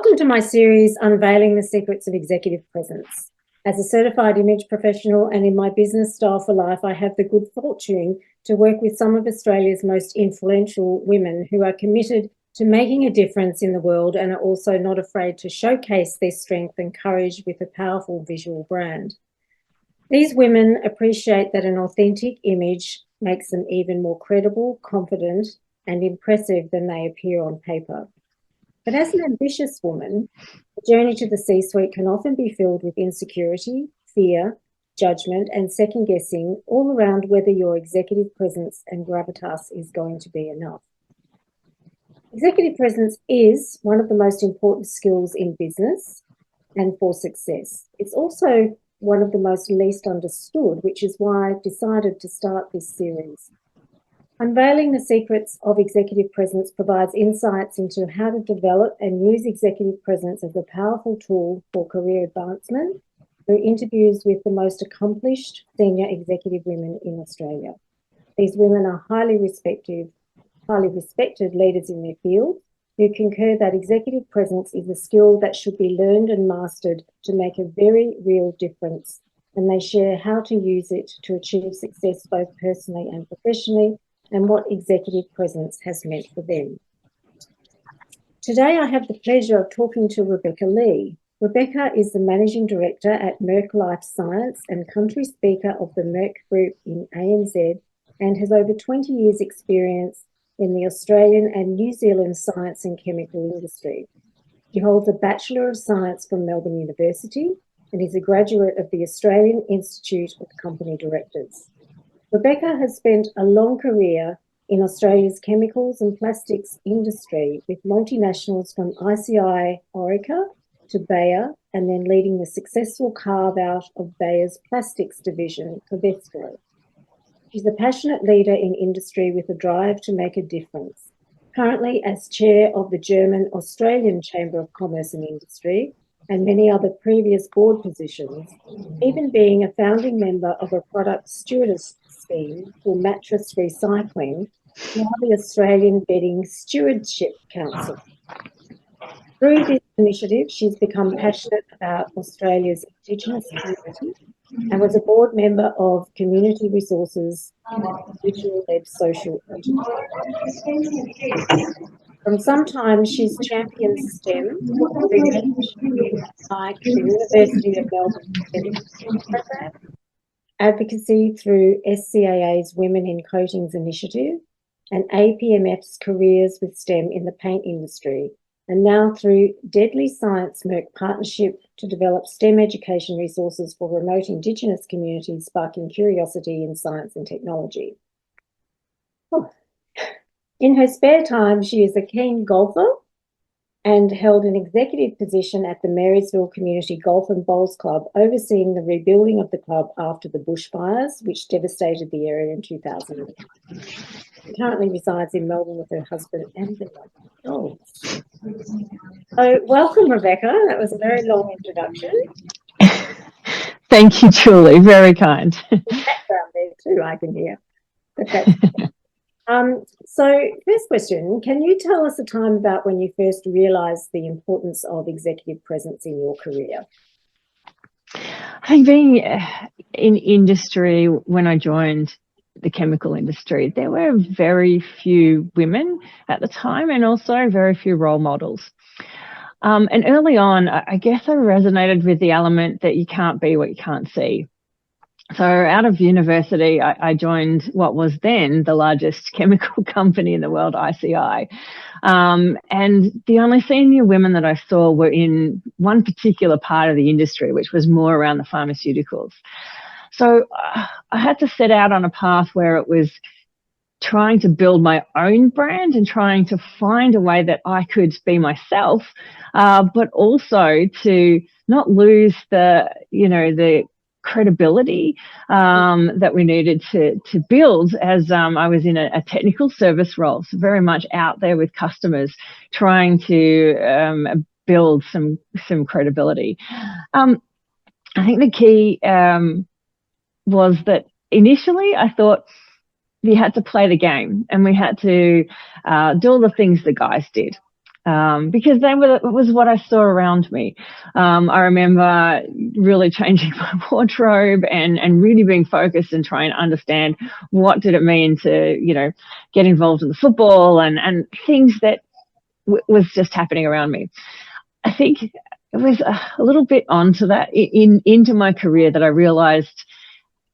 Welcome to my series, Unveiling the Secrets of Executive Presence. As a certified image professional and in my business Style for Life, I have the good fortune to work with some of Australia's most influential women who are committed to making a difference in the world and are also not afraid to showcase their strength and courage with a powerful visual brand. These women appreciate that an authentic image makes them even more credible, confident, and impressive than they appear on paper. But as an ambitious woman, the journey to the C-suite can often be filled with insecurity, fear, judgment, and second-guessing all around whether your executive presence and gravitas is going to be enough. Executive presence is one of the most important skills in business and for success. It's also one of the most least understood, which is why I've decided to start this series. Unveiling the Secrets of Executive Presence provides insights into how to develop and use executive presence as a powerful tool for career advancement through interviews with the most accomplished senior executive women in Australia. These women are highly respected leaders in their field who concur that executive presence is a skill that should be learned and mastered to make a very real difference, and they share how to use it to achieve success both personally and professionally, and what executive presence has meant for them. Today, I have the pleasure of talking to Rebecca Lee. Rebecca is the Managing Director at Merck Life Science and Country Speaker of the Merck Group in ANZ, and has over 20 years' experience in the Australian and New Zealand science and chemical industry. She holds a Bachelor of Science from Melbourne University and is a graduate of the Australian Institute of Company Directors. Rebecca has spent a long career in Australia's chemicals and plastics industry with multinationals from ICI Orica to Bayer, and then leading the successful carve-out of Bayer's plastics division for Vesco. She's a passionate leader in industry with a drive to make a difference. Currently as chair of the German Australian Chamber of Commerce and Industry, and many other previous board positions, even being a founding member of a product stewardess scheme for mattress recycling, now the Australian Bedding Stewardship Council. Through this initiative, she's become passionate about Australia's Indigenous community and was a board member of Community Resources and Individual-led Social Enterprise. From some time, she's championed STEM, like the University of Melbourne program, advocacy through SCAA's Women in Coatings initiative, and APMF's Careers with STEM in the paint industry, and now through Deadly Science Merck partnership to develop STEM education resources for remote Indigenous communities, sparking curiosity in science and technology. In her spare time, she is a keen golfer and held an executive position at the Marysville Community Golf and Bowls Club, overseeing the rebuilding of the club after the bushfires, which devastated the area in 2000. She currently resides in Melbourne with her husband and their dogs. So welcome, Rebecca. That was a very long introduction. Thank you, Julie. Very kind. Background there too, I can hear. So first question, can you tell us a time about when you first realised the importance of executive presence in your career? I think being in industry, when I joined the chemical industry, there were very few women at the time and also very few role models. And early on, I guess I resonated with the element that you can't be what you can't see. So out of university, I joined what was then the largest chemical company in the world, ICI. And the only senior women that I saw were in one particular part of the industry, which was more around the pharmaceuticals. So I had to set out on a path where it was trying to build my own brand and trying to find a way that I could be myself, but also to not lose the credibility that we needed to build, as I was in a technical service role, so very much out there with customers, trying to build some credibility. I think the key was that initially I thought you had to play the game and we had to do all the things the guys did. because it was what I saw around me. I remember really changing my wardrobe and really being focused and trying to understand what did it mean to, get involved in the football and things that was just happening around me. I think it was a little bit onto that into my career that I realized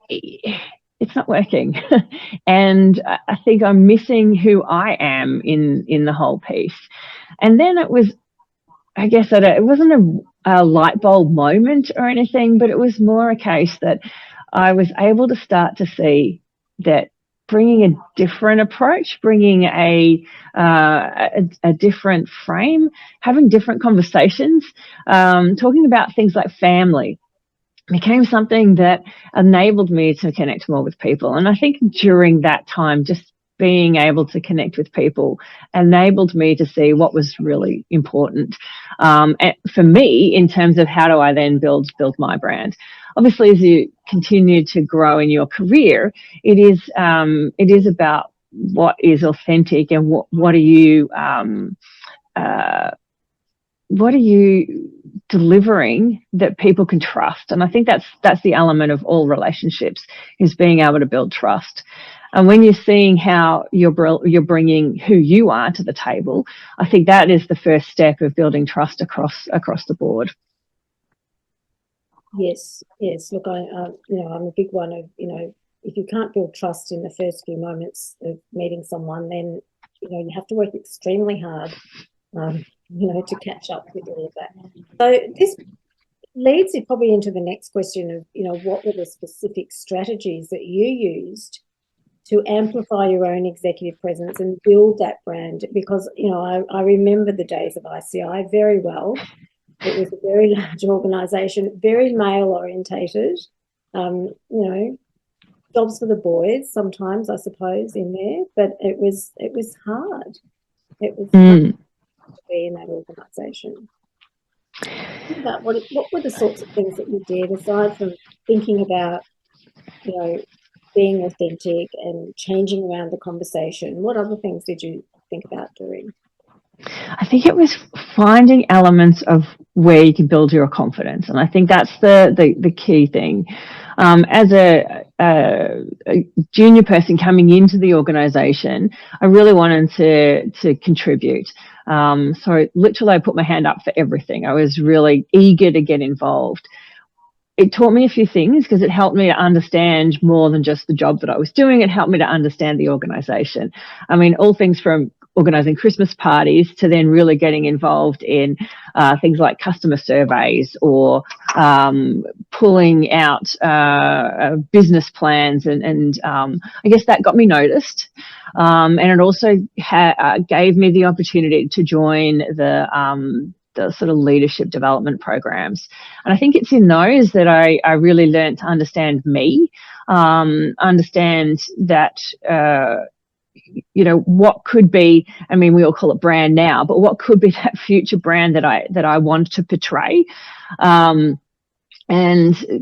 it's not working. And I think I'm missing who I am in the whole piece. And then it was, I guess, it wasn't a light bulb moment or anything, but it was more a case that I was able to start to see that bringing a different approach, bringing a different frame, having different conversations, talking about things like family became something that enabled me to connect more with people. And I think during that time, just being able to connect with people enabled me to see what was really important and for me in terms of how do I then build my brand. Obviously, as you continue to grow in your career, it is about what is authentic and what are you delivering that people can trust. And I think that's the element of all relationships, is being able to build trust. And when you're seeing how you're bringing who you are to the table, I think that is the first step of building trust across the board. Yes. Look, I'm a big one of, if you can't build trust in the first few moments of meeting someone, then, you have to work extremely hard, to catch up with all of that. So this leads it probably into the next question of, what were the specific strategies that you used to amplify your own executive presence and build that brand? Because, I remember the days of ICI very well. It was a very large organisation, very male-orientated, jobs for the boys sometimes, I suppose, in there, but it was hard. It was hard to be in that organisation. About what were the sorts of things that you did, aside from thinking about, being authentic and changing around the conversation? What other things did you think about doing? I think it was finding elements of where you can build your confidence, and I think that's the key thing. As a junior person coming into the organisation, I really wanted to contribute. So literally, I put my hand up for everything. I was really eager to get involved. It taught me a few things because it helped me to understand more than just the job that I was doing. It helped me to understand the organisation. I mean, all things from organising Christmas parties to then really getting involved in things like customer surveys or pulling out business plans. And I guess that got me noticed. And it also gave me the opportunity to join the sort of leadership development programs. And I think it's in those that I really learned to understand me, understand that, what could be, I mean, we all call it brand now, but what could be that future brand that I want to portray. And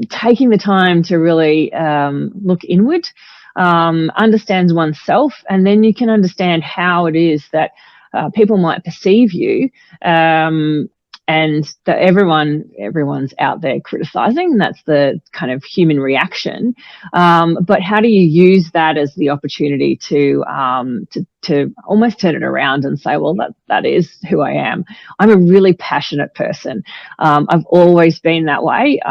taking the time to really look inward, understands oneself, and then you can understand how it is that people might perceive you, and that everyone's out there criticizing, and that's the kind of human reaction. But how do you use that as the opportunity to almost turn it around and say, well, that is who I am. I'm a really passionate person. I've always been that way.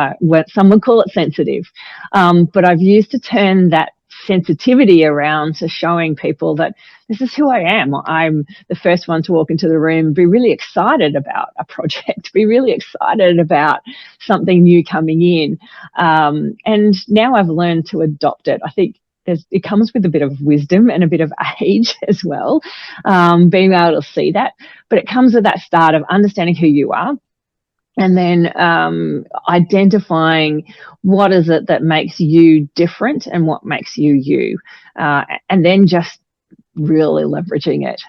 Some would call it sensitive, but I've used to turn that sensitivity around to showing people that this is who I am. I'm the first one to walk into the room, be really excited about a project, be really excited about something new coming in. And now I've learned to adopt it. I think it comes with a bit of wisdom and a bit of age as well, being able to see that. But it comes with that start of understanding who you are, and then identifying what is it that makes you different and what makes you you, and then just really leveraging it,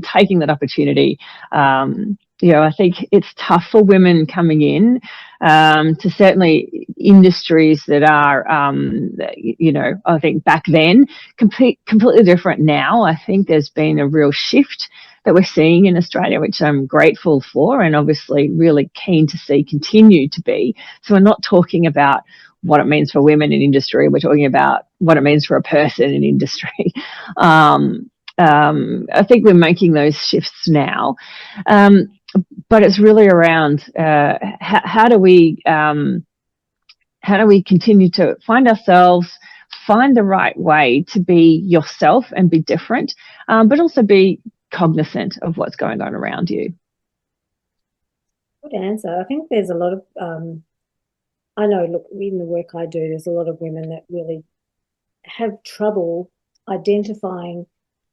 taking that opportunity. I think it's tough for women coming in to certainly industries that are, I think back then completely different now. I think there's been a real shift that we're seeing in Australia, which I'm grateful for and obviously really keen to see continue to be. So we're not talking about what it means for women in industry. We're talking about what it means for a person in industry. I think we're making those shifts now. But it's really around how do we continue to find ourselves, find the right way to be yourself and be different, but also be cognizant of what's going on around you. Good answer. I think there's a lot of, I know, look, in the work I do, there's a lot of women that really have trouble identifying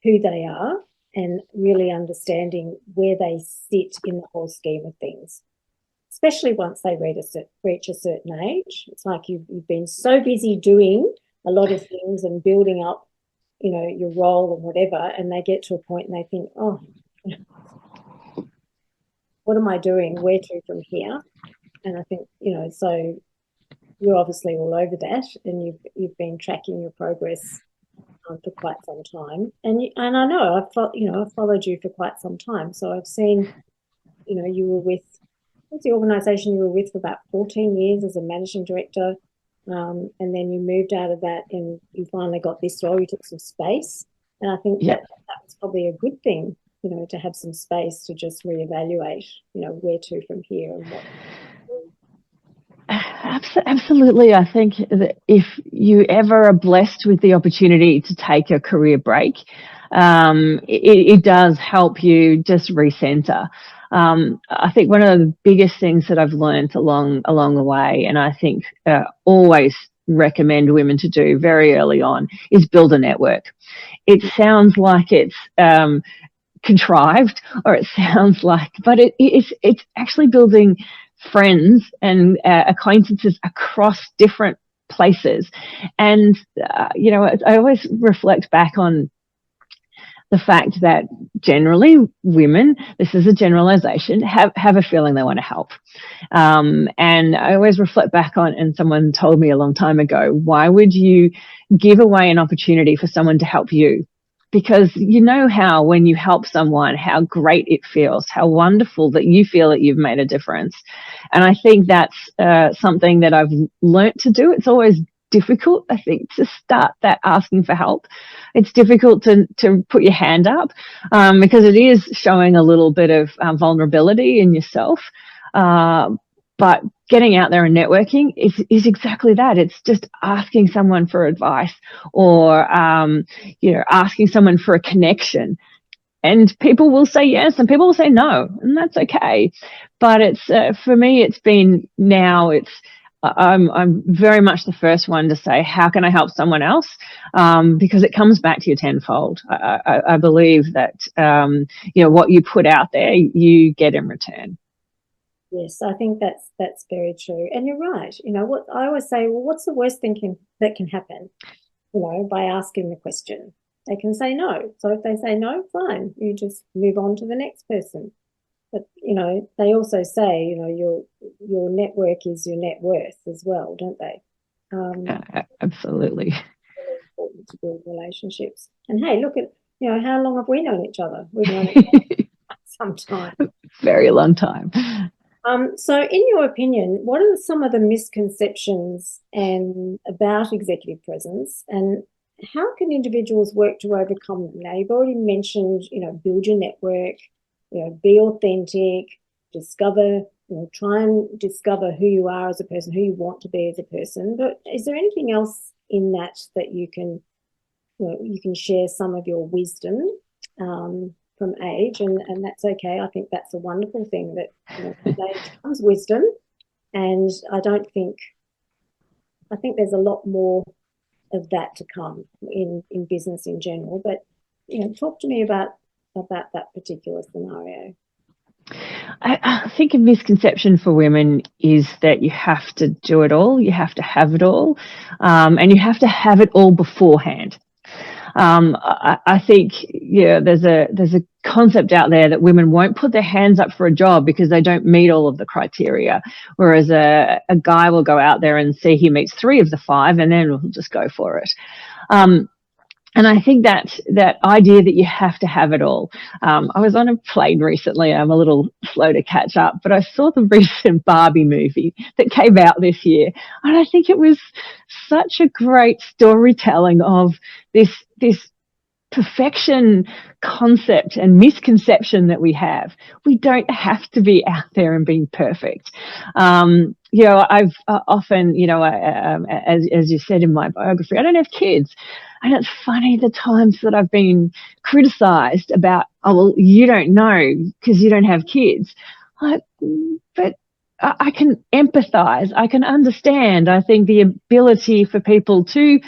who they are and really understanding where they sit in the whole scheme of things, especially once they reach a certain age. It's like you've been so busy doing a lot of things and building up, you know, your role and whatever, and they get to a point and they think, oh, what am I doing? Where to from here? And I think, you know, so you're obviously all over that, and you've been tracking your progress for quite some time. And I know I've followed you for quite some time, so I've seen, you know, you were with, what's the organisation you were with for about 14 years as a managing director, and then you moved out of that and you finally got this role. You took some space, and I think that was probably a good thing, you know, to have some space to just reevaluate, you know, where to from here and what. Absolutely. I think that if you ever are blessed with the opportunity to take a career break, it does help you just recenter. I think one of the biggest things that I've learned along the way, and I think always recommend women to do very early on, is build a network. It sounds like it's contrived, or it sounds like, but it's actually building friends and acquaintances across different places. And you know, I always reflect back on the fact that generally women, this is a generalization, have a feeling they want to help. And I always reflect back on, and someone told me a long time ago, why would you give away an opportunity for someone to help you? Because you know how when you help someone, how great it feels, how wonderful that you feel that you've made a difference. And I think that's something that I've learnt to do. It's always difficult, I think, to start that asking for help. It's difficult to put your hand up because it is showing a little bit of vulnerability in yourself. But getting out there and networking is exactly that. It's just asking someone for advice, or you know, asking someone for a connection. And people will say yes, and people will say no, and that's okay. But it's for me, it's been now. I'm very much the first one to say, how can I help someone else? Because it comes back to you tenfold. I believe that you know, what you put out there, you get in return. Yes, I think that's very true. And you're right. You know, what I always say, well, what's the worst thing that can happen? You know, by asking the question, they can say no. So if they say no, fine, you just move on to the next person. But you know, they also say, you know, your network is your net worth as well, don't they? Absolutely. Really important to build relationships. And hey, look at, you know, how long have we known each other? We've known each other some time. Very long time. So in your opinion, what are some of the misconceptions about executive presence, and how can individuals work to overcome them? Now, you've already mentioned, you know, build your network, you know, be authentic, discover, you know, try and discover who you are as a person, who you want to be as a person. But is there anything else in that you can, you know, you can share some of your wisdom from age, and that's okay. I think that's a wonderful thing, that, you know, with age comes wisdom, and I think there's a lot more of that to come in business in general. But you know, talk to me about that particular scenario. I think a misconception for women is that you have to do it all, you have to have it all, and you have to have it all beforehand. I think, yeah, there's a concept out there that women won't put their hands up for a job because they don't meet all of the criteria, whereas a guy will go out there and see he meets 3 of the 5, and then we'll just go for it. And I think that idea that you have to have it all. I was on a plane recently. I'm a little slow to catch up, but I saw the recent Barbie movie that came out this year, and I think it was such a great storytelling of this perfection concept and misconception that we have. We don't have to be out there and being perfect. I've often, as you said in my biography, I don't have kids. And it's funny the times that I've been criticized about, oh, well, you don't know because you don't have kids. Like, but I can empathize. I can understand. I think the ability for people to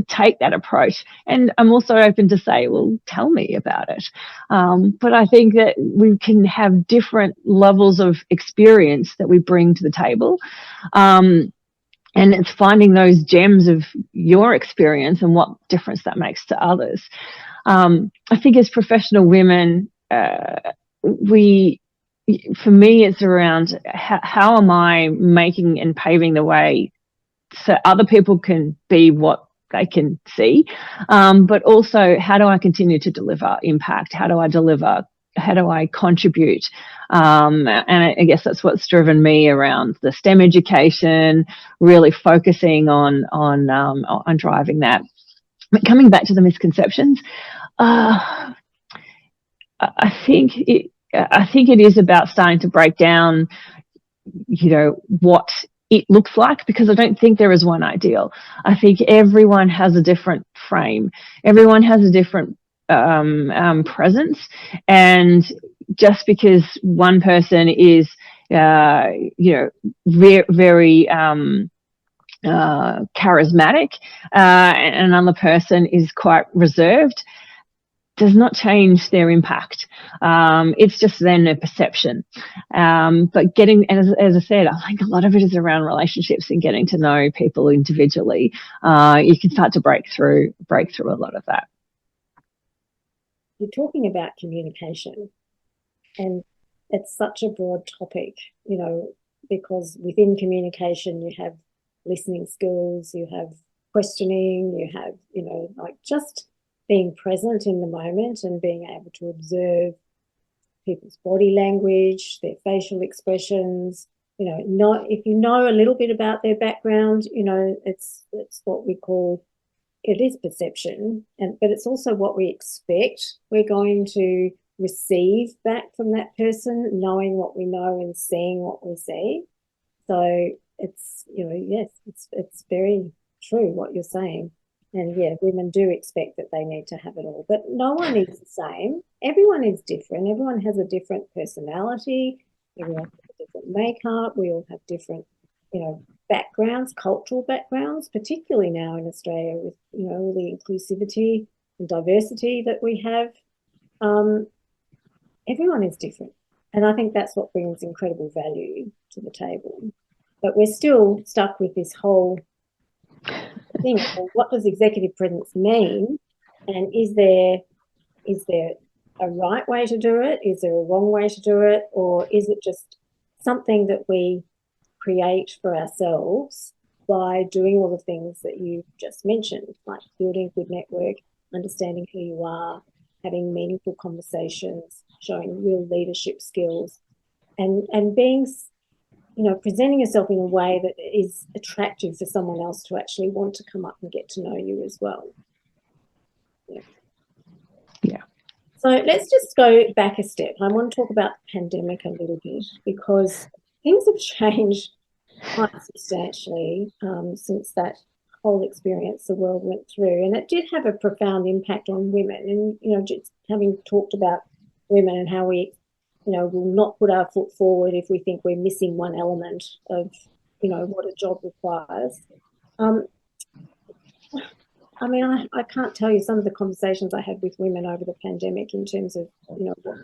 take that approach, and I'm also open to say, well, tell me about it. But I think that we can have different levels of experience that we bring to the table. And it's finding those gems of your experience and what difference that makes to others. I think as professional women, for me, it's around how am I making and paving the way so other people can be what they can see, but also how do I continue to deliver impact? How do I contribute? And I guess that's what's driven me around the STEM education, really focusing on driving that. But coming back to the misconceptions, I think it is about starting to break down, what it looks like, because I don't think there is one ideal. I think everyone has a different frame. Everyone has a different presence, and just because one person is, very charismatic, and another person is quite reserved, does not change their impact. It's just then a perception. But getting, as I said, I think a lot of it is around relationships and getting to know people individually. You can start to break through a lot of that. You're talking about communication, and it's such a broad topic, because within communication you have listening skills, you have questioning, you have, just being present in the moment and being able to observe people's body language, their facial expressions, if you know a little bit about their background, it's what we call, it is perception, but it's also what we expect we're going to receive back from that person, knowing what we know and seeing what we see. So it's, yes, it's very true what you're saying. And yeah, women do expect that they need to have it all, but no one is the same. Everyone is different. Everyone has a different personality. Everyone has a different makeup. We all have different, backgrounds, cultural backgrounds, particularly now in Australia with, all the inclusivity and diversity that we have. Everyone is different. And I think that's what brings incredible value to the table. But we're still stuck with this whole thing. Well, what does executive presence mean? And is there a right way to do it? Is there a wrong way to do it? Or is it just something that we create for ourselves by doing all the things that you just mentioned, like building a good network, understanding who you are, having meaningful conversations, showing real leadership skills, and being, presenting yourself in a way that is attractive for someone else to actually want to come up and get to know you as well. Yeah. So let's just go back a step. I want to talk about the pandemic a little bit, because things have changed quite substantially since that whole experience the world went through, and it did have a profound impact on women. And just having talked about women and how we will not put our foot forward if we think we're missing one element of what a job requires. I can't tell you some of the conversations I had with women over the pandemic in terms of what their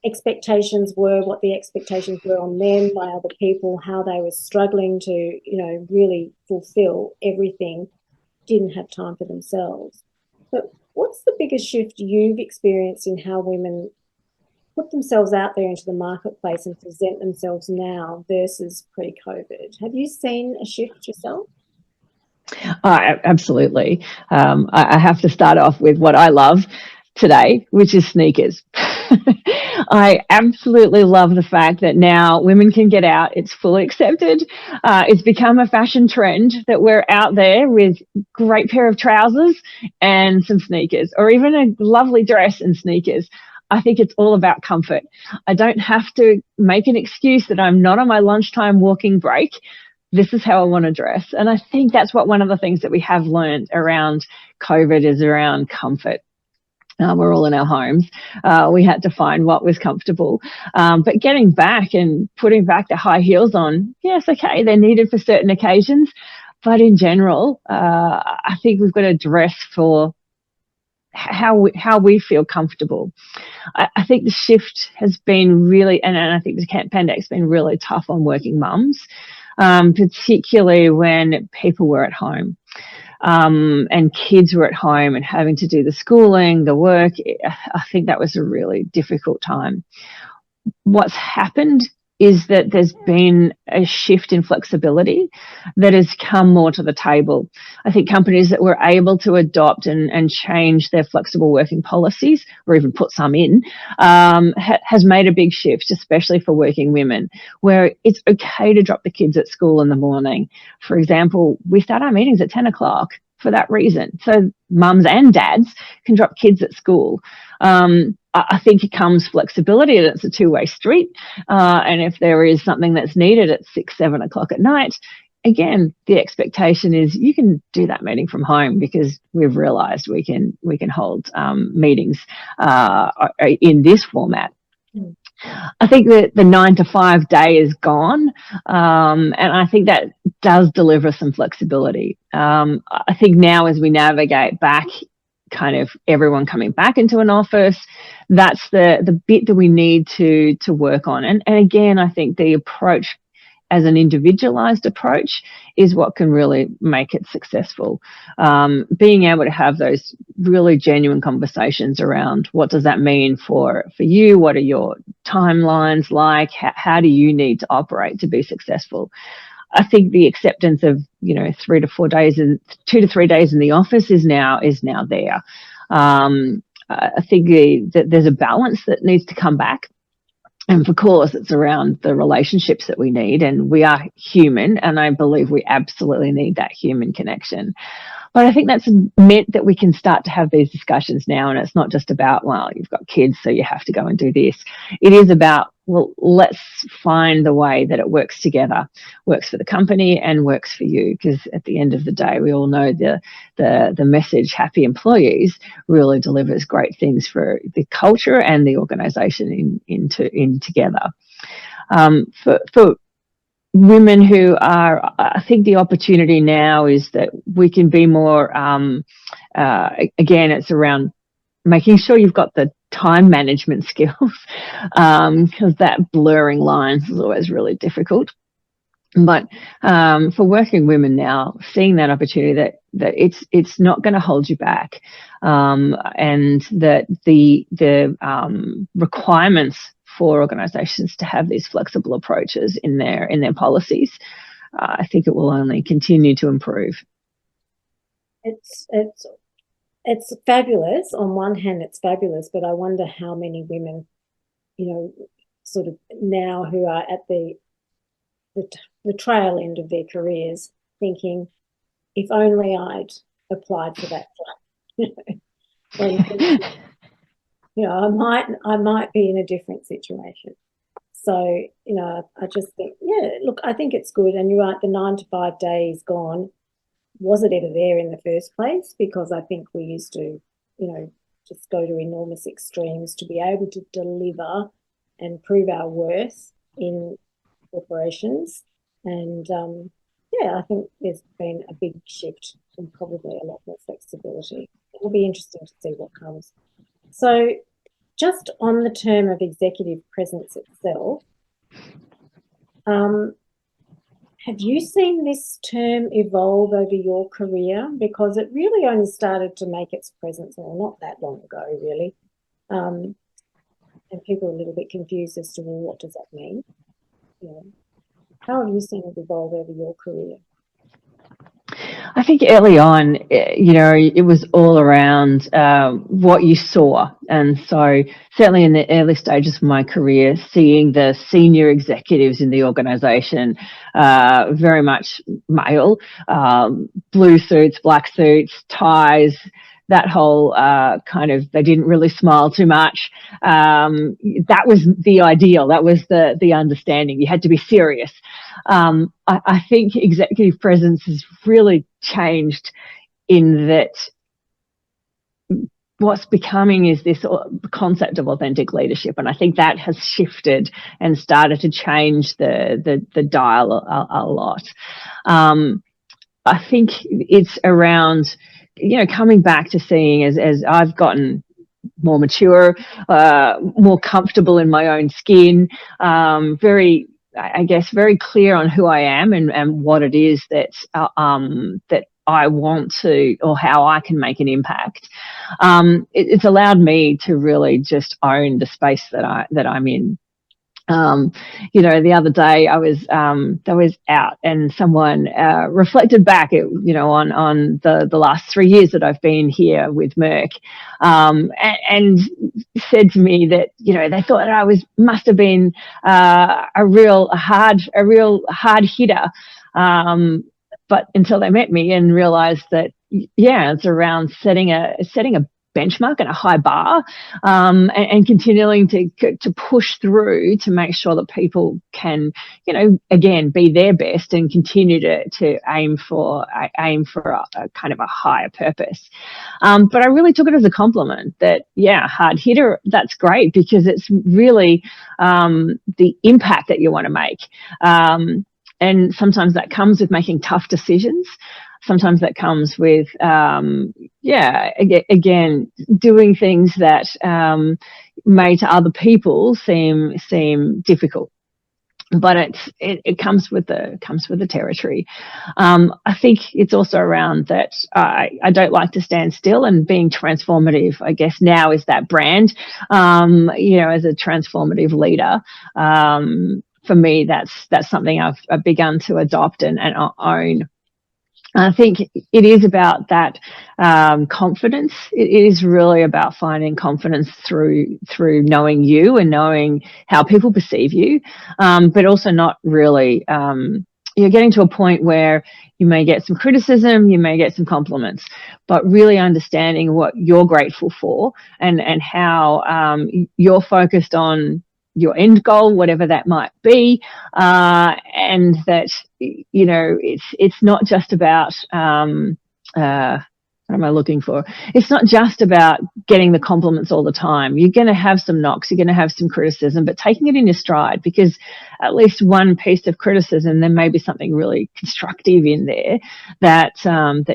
expectations were, what the expectations were on them by other people, how they were struggling to really fulfill everything, didn't have time for themselves. But what's the biggest shift you've experienced in how women put themselves out there into the marketplace and present themselves now versus pre-COVID? Have you seen a shift yourself? Absolutely. I have to start off with what I love today, which is sneakers. I absolutely love the fact that now women can get out. It's fully accepted. It's become a fashion trend that we're out there with great pair of trousers and some sneakers, or even a lovely dress and sneakers. I think it's all about comfort. I don't have to make an excuse that I'm not on my lunchtime walking break. This is how I want to dress. And I think that's what one of the things that we have learned around COVID is around comfort. We're all in our homes. We had to find what was comfortable. But getting back and putting back the high heels on, yes, okay, they're needed for certain occasions. But in general, I think we've got to dress for how we feel comfortable. I think the shift has been really, and I think the pandemic's been really tough on working mums, particularly when people were at home. And kids were at home and having to do the schooling, the work. I think that was a really difficult time. What's happened is that there's been a shift in flexibility that has come more to the table. I think companies that were able to adopt and change their flexible working policies, or even put some in, has made a big shift, especially for working women, where it's okay to drop the kids at school in the morning. For example, we start our meetings at 10 o'clock for that reason. So mums and dads can drop kids at school. I think it comes flexibility, and it's a two-way street. And if there is something that's needed at 6, 7 o'clock at night, again, the expectation is you can do that meeting from home, because we've realised we can hold meetings in this format. I think that the 9 to 5 day is gone, and I think that does deliver some flexibility. I think now, as we navigate back, kind of everyone coming back into an office, that's the bit that we need to work on. And again, I think the approach as an individualized approach is what can really make it successful. Being able to have those really genuine conversations around what does that mean for you? What are your timelines like? How do you need to operate to be successful? I think the acceptance of 3 to 4 days and 2 to 3 days in the office is now there. I think that there's a balance that needs to come back. And of course, it's around the relationships that we need, and we are human, and I believe we absolutely need that human connection. But I think that's meant that we can start to have these discussions now, and it's not just about, well, you've got kids, so you have to go and do this. It is about, well, let's find the way that it works together, works for the company and works for you, because at the end of the day, we all know the message happy employees really delivers great things for the culture and the organisation in together. For women who are, I think the opportunity now is that we can be more, again, it's around making sure you've got the time management skills, because that blurring lines is always really difficult. But for working women now, seeing that opportunity that it's not going to hold you back, and that the requirements for organisations to have these flexible approaches in their policies, I think it will only continue to improve. It's fabulous. On one hand, it's fabulous, but I wonder how many women, sort of now who are at the trail end of their careers, thinking, if only I'd applied for that when I might be in a different situation. So, I just think, look, I think it's good. And you're right, the 9 to 5 day is gone. Was it ever there in the first place? Because I think we used to, just go to enormous extremes to be able to deliver and prove our worth in corporations. And, I think there's been a big shift and probably a lot more flexibility. It will be interesting to see what comes. So just on the term of executive presence itself, have you seen this term evolve over your career? Because it really only started to make its presence, not that long ago, really. And people are a little bit confused as to, well, what does that mean? How have you seen it evolve over your career? I think early on, it was all around what you saw. And so certainly in the early stages of my career, seeing the senior executives in the organisation, very much male, blue suits, black suits, ties, that whole they didn't really smile too much. That was the ideal. That was the understanding. You had to be serious. I think executive presence has really changed in that what's becoming is this concept of authentic leadership, and I think that has shifted and started to change the dial a lot. I think it's around coming back to seeing as I've gotten more mature, more comfortable in my own skin, very clear on who I am and what it is that I want to, or how I can make an impact. It's allowed me to really just own the space that I'm in. The other day I was out, and someone reflected back on the last 3 years that I've been here with Merck, and said to me that they thought that I must have been a real hard hitter, but until they met me and realized that it's around setting a benchmark and a high bar, and continuing to push through to make sure that people can, again, be their best and continue to aim for a kind of a higher purpose. But I really took it as a compliment that, hard hitter, that's great, because it's really the impact that you want to make. And sometimes that comes with making tough decisions. Sometimes that comes with, again, doing things that may to other people seem difficult. But it comes with the territory. I think it's also around that I don't like to stand still, and being transformative, I guess, now is that brand. As a transformative leader. For me, that's something I've begun to adopt and own. I think it is about that confidence. It is really about finding confidence through knowing you and knowing how people perceive you, but also not really. You're getting to a point where you may get some criticism, you may get some compliments, but really understanding what you're grateful for and how you're focused on your end goal, whatever that might be, and that it's not just about what am I looking for? It's not just about getting the compliments all the time. You're going to have some knocks, you're going to have some criticism, but taking it in your stride, because at least one piece of criticism, there may be something really constructive in there that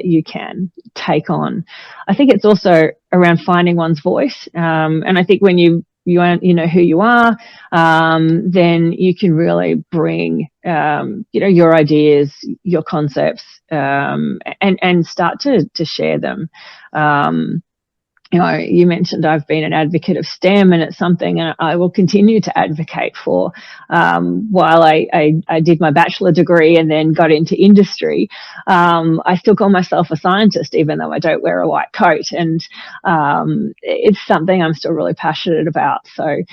you can take on. I think it's also around finding one's voice, and I think when you know who you are, then you can really bring your ideas, your concepts, and start to share them. You mentioned I've been an advocate of STEM, and it's something I will continue to advocate for. While I did my bachelor degree and then got into industry, I still call myself a scientist, even though I don't wear a white coat. And it's something I'm still really passionate about. So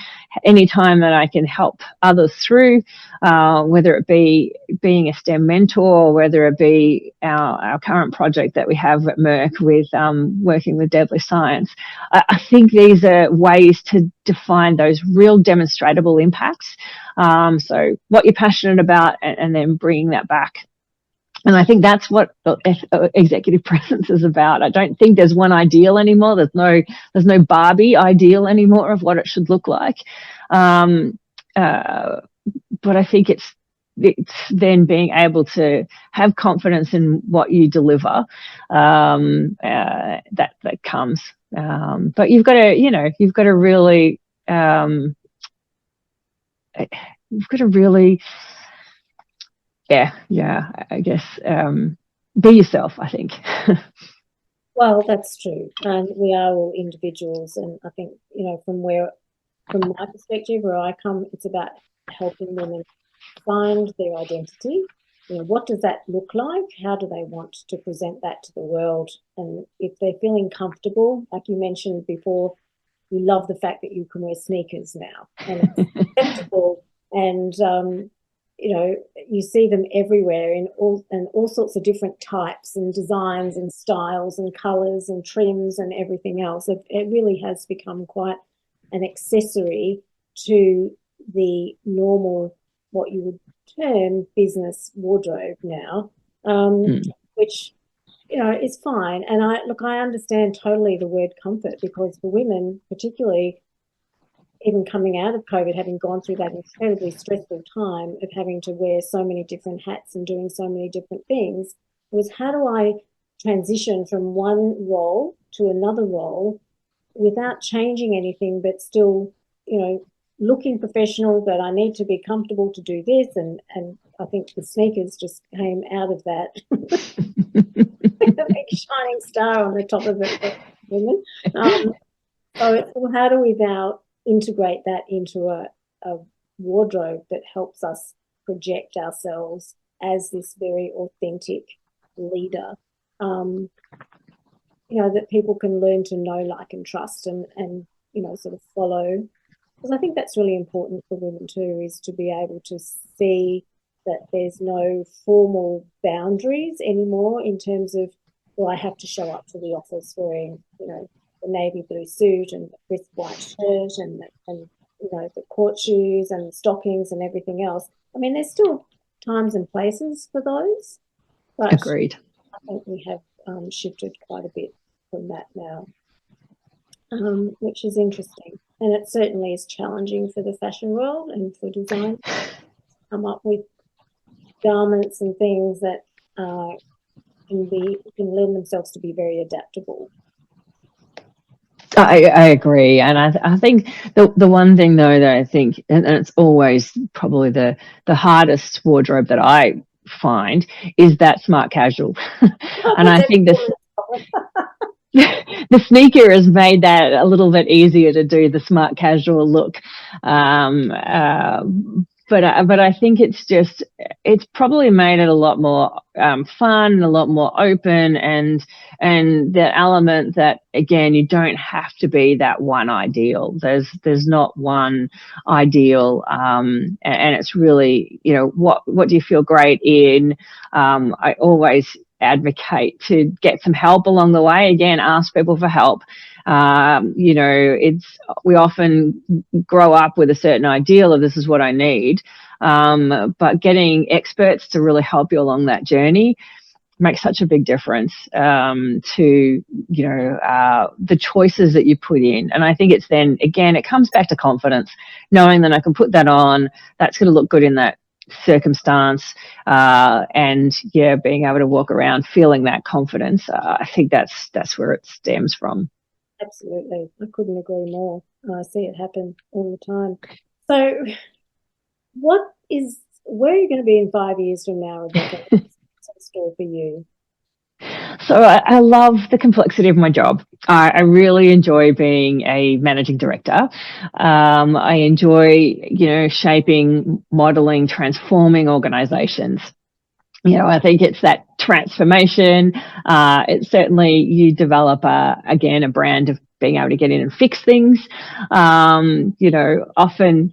anytime that I can help others through, whether it be being a STEM mentor, or whether it be our current project that we have at Merck with working with deadly science, I think these are ways to define those real demonstrable impacts. So what you're passionate about, and then bringing that back. And I think that's what executive presence is about. I don't think there's one ideal anymore. There's no Barbie ideal anymore of what it should look like. But I think it's then being able to have confidence in what you deliver, that comes. But you've got to really I guess, be yourself, I think. Well, that's true. And we are all individuals. And I think, from my perspective, where I come, it's about helping women find their identity what does that look like? How do they want to present that to the world? And if they're feeling comfortable, like you mentioned before, you love the fact that you can wear sneakers now and it's acceptable. And, you see them everywhere in all sorts of different types and designs and styles and colours and trims and everything else. It really has become quite an accessory to the normal, what you would term business wardrobe now, which is fine. And I understand totally the word comfort, because for women, particularly, even coming out of COVID, having gone through that incredibly stressful time of having to wear so many different hats and doing so many different things, was how do I transition from one role to another role without changing anything, but still, looking professional, but I need to be comfortable to do this. And I think the sneakers just came out of that. A big shining star on the top of it for women. So how do we now integrate that into a wardrobe that helps us project ourselves as this very authentic leader, that people can learn to know, like, and trust, and sort of follow. Because I think that's really important for women too, is to be able to see that there's no formal boundaries anymore in terms of, well, I have to show up to the office wearing, the navy blue suit and the crisp white shirt and the court shoes and stockings and everything else. I mean, there's still times and places for those, but Agreed. I think we have shifted quite a bit from that now, which is interesting. And it certainly is challenging for the fashion world and for design to come up with garments and things that can lend themselves to be very adaptable. I agree, and I think the one thing though that I think, and it's always probably the hardest wardrobe that I find, is that smart casual. And I think the sneaker has made that a little bit easier to do the smart casual look. But I think it's probably made it a lot more fun, a lot more open, and the element that, again, you don't have to be that one ideal. There's not one ideal, and it's really, what do you feel great in? I always advocate to get some help along the way. Again, ask people for help. We often grow up with a certain ideal of this is what I need, but getting experts to really help you along that journey makes such a big difference to the choices that you put in. And I think it's then, again, it comes back to confidence, knowing that I can put that on, that's going to look good in that circumstance, and being able to walk around feeling that confidence. I think that's where it stems from. Absolutely, I couldn't agree more. I see it happen all the time. So where are you going to be in 5 years from now, Rebecca? What's in store for you? So I love the complexity of my job. I really enjoy being a managing director. I enjoy, shaping, modeling, transforming organizations. I think it's that transformation. It's certainly, you develop a brand of being able to get in and fix things. Often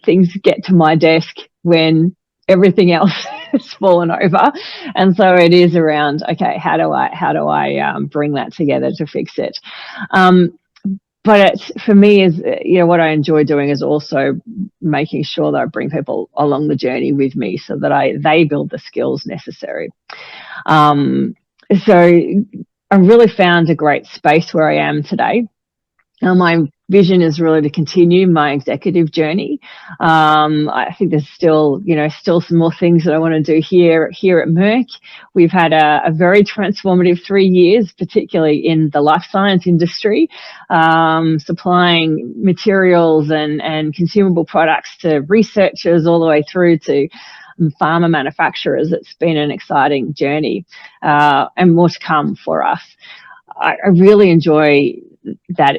things get to my desk when everything else has fallen over, and so it is around, okay, how do I bring that together to fix it? But for me, is what I enjoy doing is also making sure that I bring people along the journey with me, so that they build the skills necessary. So I really found a great space where I am today. My vision is really to continue my executive journey. I think there's still some more things that I want to do here at Merck. We've had a very transformative 3 years, particularly in the life science industry, supplying materials and consumable products to researchers all the way through to pharma manufacturers. It's been an exciting journey, and more to come for us. I really enjoy the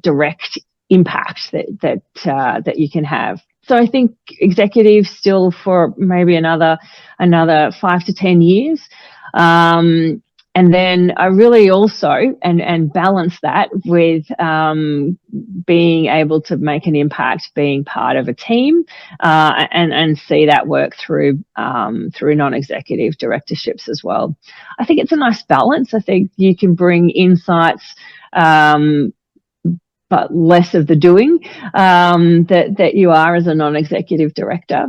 direct impact that you can have. So I think executives still for maybe another 5 to 10 years. And then I really also and balance that with being able to make an impact, being part of a team, and see that work through non-executive directorships as well. I think it's a nice balance. I think you can bring insights, but less of the doing that you are as a non-executive director.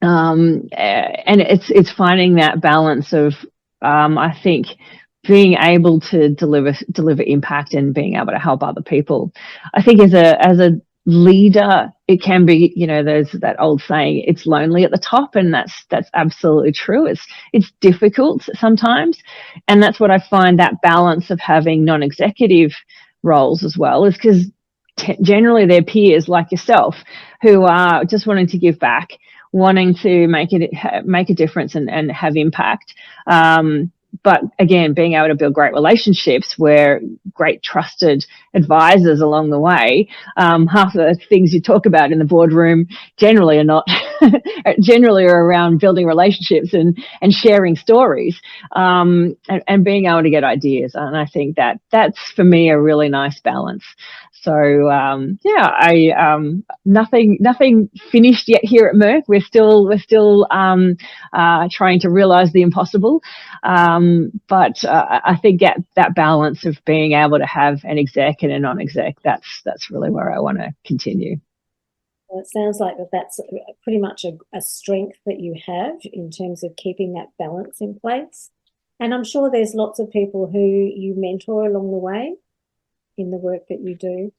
And it's finding that balance of I think being able to deliver impact and being able to help other people. I think as a leader, it can be, there's that old saying, it's lonely at the top, and that's absolutely true. It's difficult sometimes, and that's what I find, that balance of having non-executive roles as well, is because generally they're peers like yourself who are just wanting to give back, wanting to make a difference and have impact. But again, being able to build great relationships where great trusted advisors along the way. Half the things you talk about in the boardroom generally are not generally are around building relationships and sharing stories, and being able to get ideas. And I think that's for me a really nice balance. So nothing finished yet here at Merck. We're still trying to realise the impossible. But I think that balance of being able to have an exec and a non-exec, that's really where I want to continue. Well, it sounds like that's pretty much a strength that you have in terms of keeping that balance in place. And I'm sure there's lots of people who you mentor along the way in the work that you do.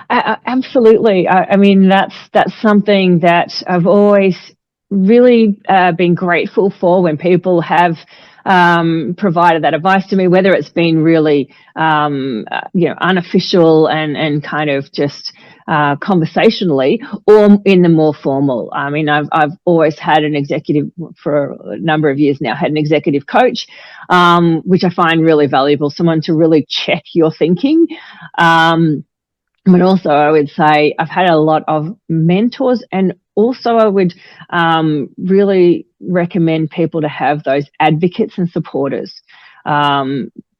Absolutely. I mean, that's something that I've always really been grateful for, when people have provided that advice to me, whether it's been really unofficial and kind of just conversationally, or in the more formal. I mean, I've always had an executive, for a number of years now, had an executive coach, which I find really valuable, someone to really check your thinking. But also, I would say I've had a lot of mentors, and also I would really recommend people to have those advocates and supporters,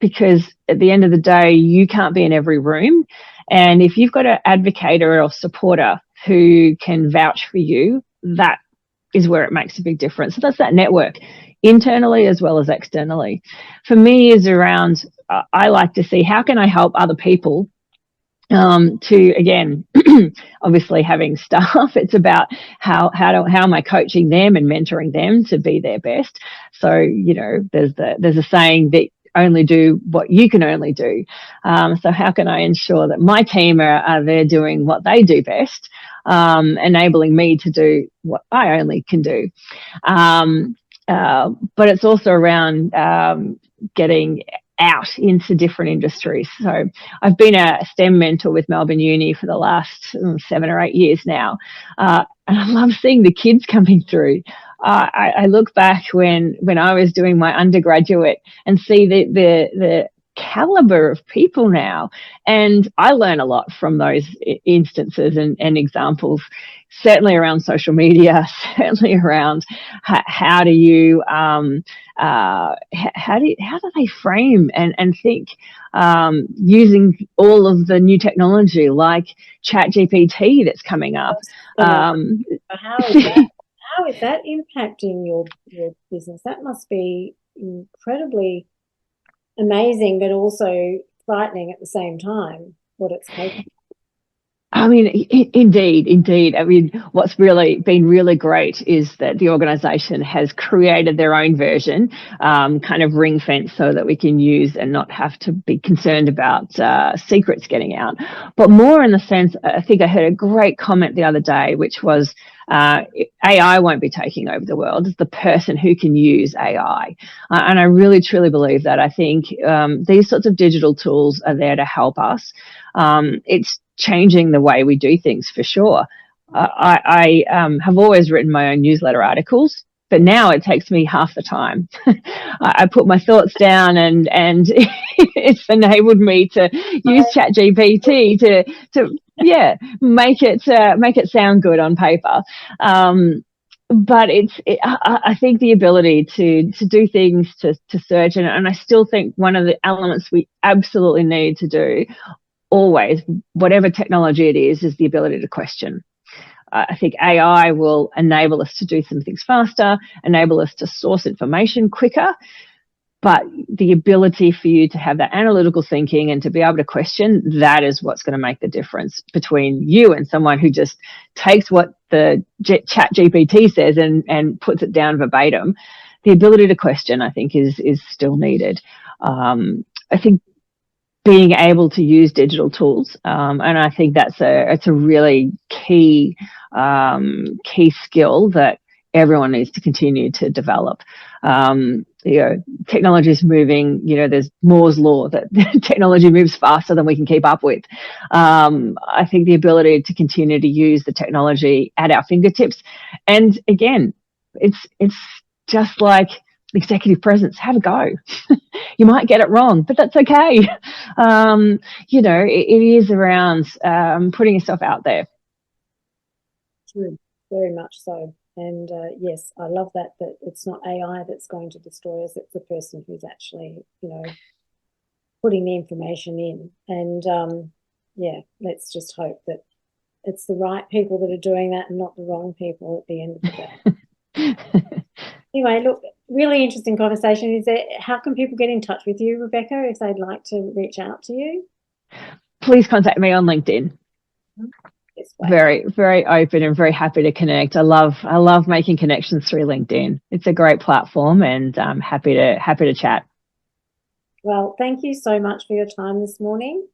because at the end of the day, you can't be in every room. And if you've got an advocator or supporter who can vouch for you, that is where it makes a big difference. So that's that network, internally as well as externally. For me, is around, I like to see, how can I help other people to, again, obviously having staff, it's about how am I coaching them and mentoring them to be their best. So, there's a saying that only do what you can only do. So how can I ensure that my team are there doing what they do best, enabling me to do what I only can do. But it's also around getting out into different industries. So I've been a STEM mentor with Melbourne Uni for the last 7 or 8 years now, and I love seeing the kids coming through. I look back when I was doing my undergraduate and see the caliber of people now, and I learn a lot from those instances and examples, certainly around social media, certainly around how do you how do they frame and think, using all of the new technology like ChatGPT that's coming up. How is that impacting your business? That must be incredibly amazing, but also frightening at the same time, what it's capable. I mean, indeed. I mean, what's been really great is that the organisation has created their own version, kind of ring fence, so that we can use and not have to be concerned about secrets getting out. But more in the sense, I think I heard a great comment the other day, which was, AI won't be taking over the world. It's the person who can use AI. And I really, truly believe that. I think these sorts of digital tools are there to help us. It's changing the way we do things, for sure. I have always written my own newsletter articles, but now it takes me half the time. I put my thoughts down, and it's enabled me to use ChatGPT to make it sound good on paper. But I think the ability to do things, to search, and I still think one of the elements we absolutely need to do always, whatever technology it is the ability to question. I think AI will enable us to do some things faster, enable us to source information quicker, but the ability for you to have that analytical thinking and to be able to question, that is what's going to make the difference between you and someone who just takes what the chat GPT says and puts it down verbatim. The ability to question, I think, is still needed. I think being able to use digital tools, and I think it's a really key skill that everyone needs to continue to develop. Technology is moving, there's Moore's law that technology moves faster than we can keep up with. I think the ability to continue to use the technology at our fingertips, and again, it's just like executive presence, have a go. You might get it wrong, but that's okay. It is around putting yourself out there. True, very much so. And yes, I love that it's not AI that's going to destroy us, it's the person who's actually, putting the information in. And let's just hope that it's the right people that are doing that and not the wrong people at the end of the day. Anyway, look, really interesting conversation. How can people get in touch with you, Rebecca, if they'd like to reach out to you? Please contact me on LinkedIn. Very, very open and very happy to connect. I love making connections through LinkedIn. It's a great platform, and I'm happy to chat. Well, thank you so much for your time this morning.